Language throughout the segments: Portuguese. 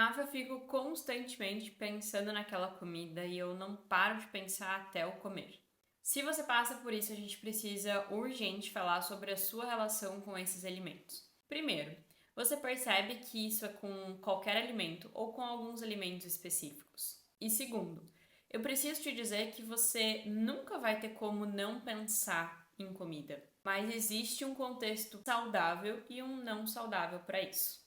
Rafa, eu fico constantemente pensando naquela comida e eu não paro de pensar até eu comer. Se você passa por isso, a gente precisa urgente falar sobre a sua relação com esses alimentos. Primeiro, você percebe que isso é com qualquer alimento ou com alguns alimentos específicos. E segundo, eu preciso te dizer que você nunca vai ter como não pensar em comida, mas existe um contexto saudável e um não saudável para isso.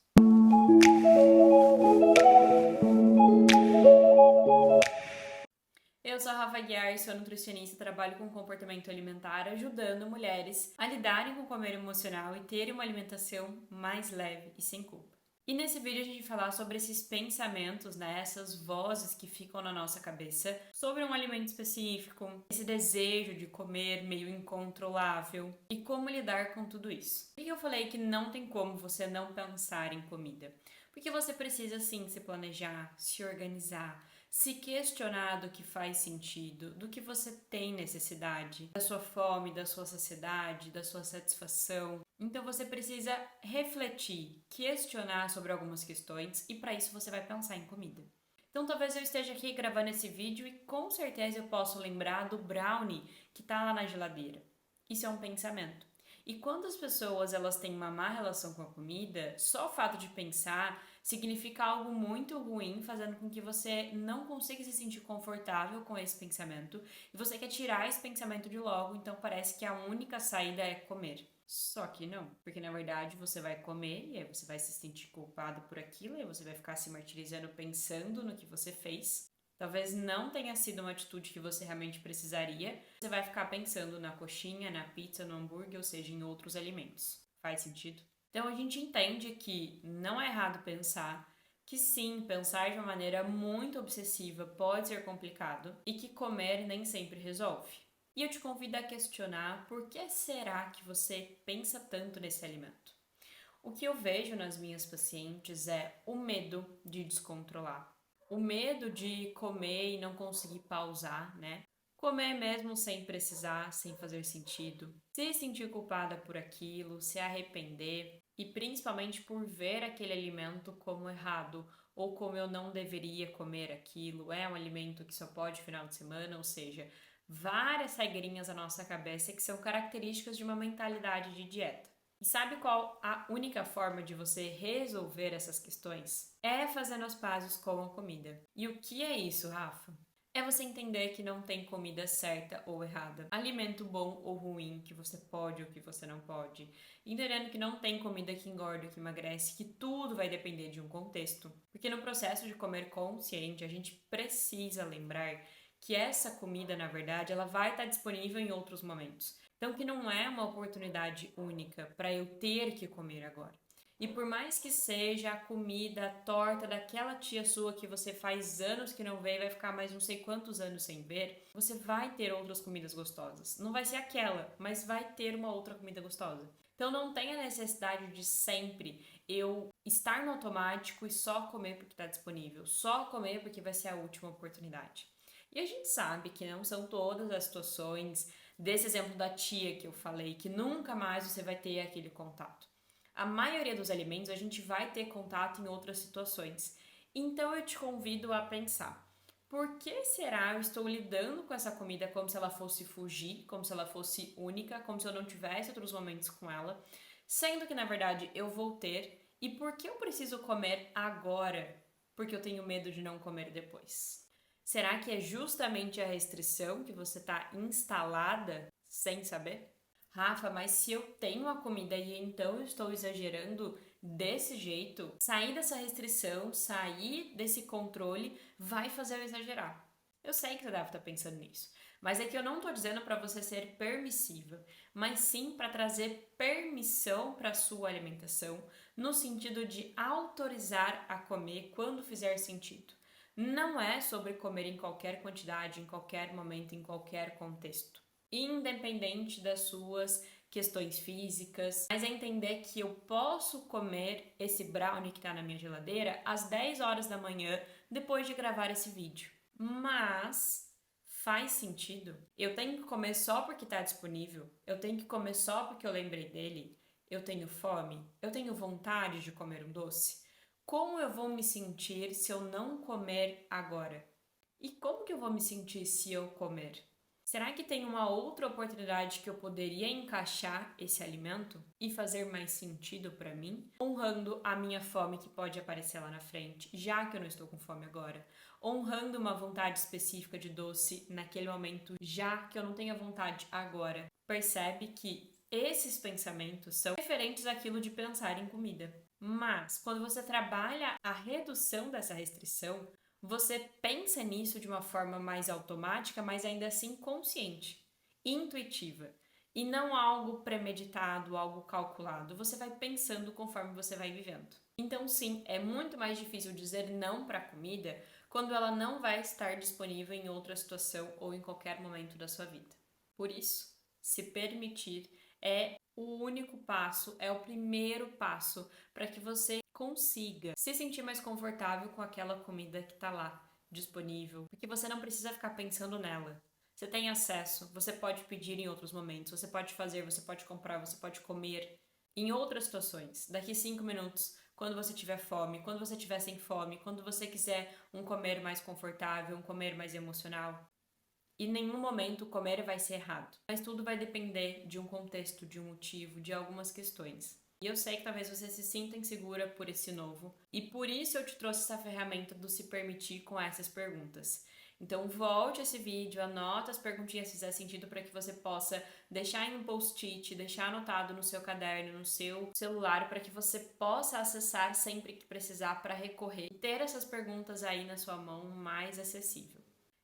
Eu sou a Rafa Guiar, sou nutricionista e trabalho com comportamento alimentar, ajudando mulheres a lidarem com o comer emocional e terem uma alimentação mais leve e sem culpa. E nesse vídeo a gente vai falar sobre esses pensamentos, né, essas vozes que ficam na nossa cabeça sobre um alimento específico, esse desejo de comer meio incontrolável e como lidar com tudo isso. Por que eu falei que não tem como você não pensar em comida? Porque você precisa sim se planejar, se organizar, se questionar do que faz sentido, do que você tem necessidade, da sua fome, da sua saciedade, da sua satisfação. Então você precisa refletir, questionar sobre algumas questões e para isso você vai pensar em comida. Então talvez eu esteja aqui gravando esse vídeo e com certeza eu posso lembrar do brownie que está lá na geladeira. Isso é um pensamento. E quando as pessoas elas têm uma má relação com a comida, só o fato de pensar significa algo muito ruim, fazendo com que você não consiga se sentir confortável com esse pensamento e você quer tirar esse pensamento de logo, então parece que a única saída é comer. Só que não, porque na verdade você vai comer e aí você vai se sentir culpado por aquilo e aí você vai ficar se martirizando pensando no que você fez. Talvez não tenha sido uma atitude que você realmente precisaria. Você vai ficar pensando na coxinha, na pizza, no hambúrguer, ou seja, em outros alimentos. Faz sentido? Então a gente entende que não é errado pensar, que sim, pensar de uma maneira muito obsessiva pode ser complicado e que comer nem sempre resolve. E eu te convido a questionar por que será que você pensa tanto nesse alimento? O que eu vejo nas minhas pacientes é o medo de descontrolar. O medo de comer e não conseguir pausar, né? Comer mesmo sem precisar, sem fazer sentido. Se sentir culpada por aquilo, se arrepender e principalmente por ver aquele alimento como errado ou como eu não deveria comer aquilo. É um alimento que só pode final de semana, ou seja, várias regrinhas na nossa cabeça que são características de uma mentalidade de dieta. E sabe qual a única forma de você resolver essas questões? É fazendo as pazes com a comida. E o que é isso, Rafa? É você entender que não tem comida certa ou errada, alimento bom ou ruim, que você pode ou que você não pode, entendendo que não tem comida que engorda ou que emagrece, que tudo vai depender de um contexto. Porque no processo de comer consciente, a gente precisa lembrar que essa comida, na verdade, ela vai estar disponível em outros momentos. Então, que não é uma oportunidade única para eu ter que comer agora. E por mais que seja a comida, a torta daquela tia sua que você faz anos que não vê e vai ficar mais não sei quantos anos sem ver, você vai ter outras comidas gostosas. Não vai ser aquela, mas vai ter uma outra comida gostosa. Então não tem a necessidade de sempre eu estar no automático e só comer porque está disponível, só comer porque vai ser a última oportunidade. E a gente sabe que não são todas as situações desse exemplo da tia que eu falei, que nunca mais você vai ter aquele contato. A maioria dos alimentos a gente vai ter contato em outras situações. Então eu te convido a pensar: por que será eu estou lidando com essa comida como se ela fosse fugir, como se ela fosse única, como se eu não tivesse outros momentos com ela, sendo que na verdade eu vou ter, e por que eu preciso comer agora? Porque eu tenho medo de não comer depois. Será que é justamente a restrição que você está instalada sem saber? Rafa, mas se eu tenho a comida e então eu estou exagerando desse jeito, sair dessa restrição, sair desse controle, vai fazer eu exagerar. Eu sei que você deve estar pensando nisso, mas é que eu não estou dizendo para você ser permissiva, mas sim para trazer permissão para a sua alimentação, no sentido de autorizar a comer quando fizer sentido. Não é sobre comer em qualquer quantidade, em qualquer momento, em qualquer contexto, independente das suas questões físicas, mas é entender que eu posso comer esse brownie que está na minha geladeira às 10 horas da manhã depois de gravar esse vídeo. Mas faz sentido? Eu tenho que comer só porque está disponível? Eu tenho que comer só porque eu lembrei dele? Eu tenho fome? Eu tenho vontade de comer um doce? Como eu vou me sentir se eu não comer agora? E como que eu vou me sentir se eu comer? Será que tem uma outra oportunidade que eu poderia encaixar esse alimento e fazer mais sentido para mim, honrando a minha fome que pode aparecer lá na frente, já que eu não estou com fome agora, honrando uma vontade específica de doce naquele momento, já que eu não tenho a vontade agora? Percebe que esses pensamentos são referentes àquilo de pensar em comida. Mas quando você trabalha a redução dessa restrição, você pensa nisso de uma forma mais automática, mas ainda assim consciente, intuitiva, e não algo premeditado, algo calculado. Você vai pensando conforme você vai vivendo. Então, sim, é muito mais difícil dizer não para a comida quando ela não vai estar disponível em outra situação ou em qualquer momento da sua vida. Por isso, se permitir é o único passo, é o primeiro passo para que você consiga se sentir mais confortável com aquela comida que está lá disponível, porque você não precisa ficar pensando nela. Você tem acesso, você pode pedir em outros momentos, você pode fazer, você pode comprar, você pode comer em outras situações. Daqui 5 minutos, quando você tiver fome, quando você estiver sem fome, quando você quiser um comer mais confortável, um comer mais emocional. Em nenhum momento comer vai ser errado, mas tudo vai depender de um contexto, de um motivo, de algumas questões. E eu sei que talvez você se sinta insegura por esse novo, e por isso eu te trouxe essa ferramenta do se permitir com essas perguntas. Então volte esse vídeo, anota as perguntinhas se fizer sentido para que você possa deixar em um post-it, deixar anotado no seu caderno, no seu celular, para que você possa acessar sempre que precisar para recorrer e ter essas perguntas aí na sua mão mais acessível.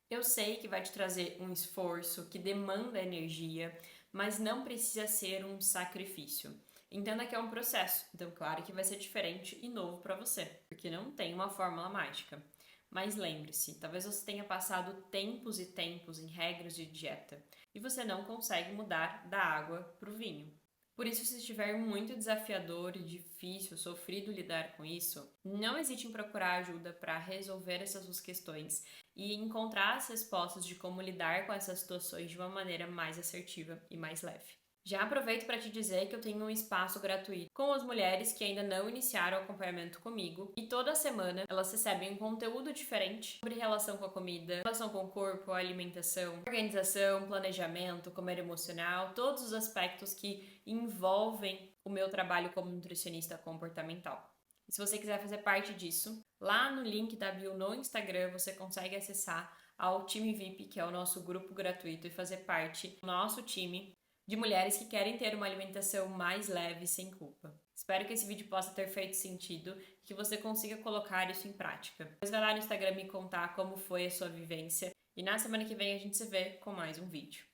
Eu sei que vai te trazer um esforço que demanda energia, mas não precisa ser um sacrifício. Entenda que é um processo, então claro que vai ser diferente e novo para você, porque não tem uma fórmula mágica. Mas lembre-se, talvez você tenha passado tempos e tempos em regras de dieta e você não consegue mudar da água para o vinho. Por isso, se estiver muito desafiador e difícil, sofrido lidar com isso, não hesite em procurar ajuda para resolver essas suas questões e encontrar as respostas de como lidar com essas situações de uma maneira mais assertiva e mais leve. Já aproveito para te dizer que eu tenho um espaço gratuito com as mulheres que ainda não iniciaram o acompanhamento comigo e toda semana elas recebem um conteúdo diferente sobre relação com a comida, relação com o corpo, alimentação, organização, planejamento, comer emocional, todos os aspectos que envolvem o meu trabalho como nutricionista comportamental. E se você quiser fazer parte disso, lá no link da bio no Instagram você consegue acessar ao time VIP, que é o nosso grupo gratuito, e fazer parte do nosso time de mulheres que querem ter uma alimentação mais leve e sem culpa. Espero que esse vídeo possa ter feito sentido e que você consiga colocar isso em prática. Depois vai lá no Instagram me contar como foi a sua vivência e na semana que vem a gente se vê com mais um vídeo.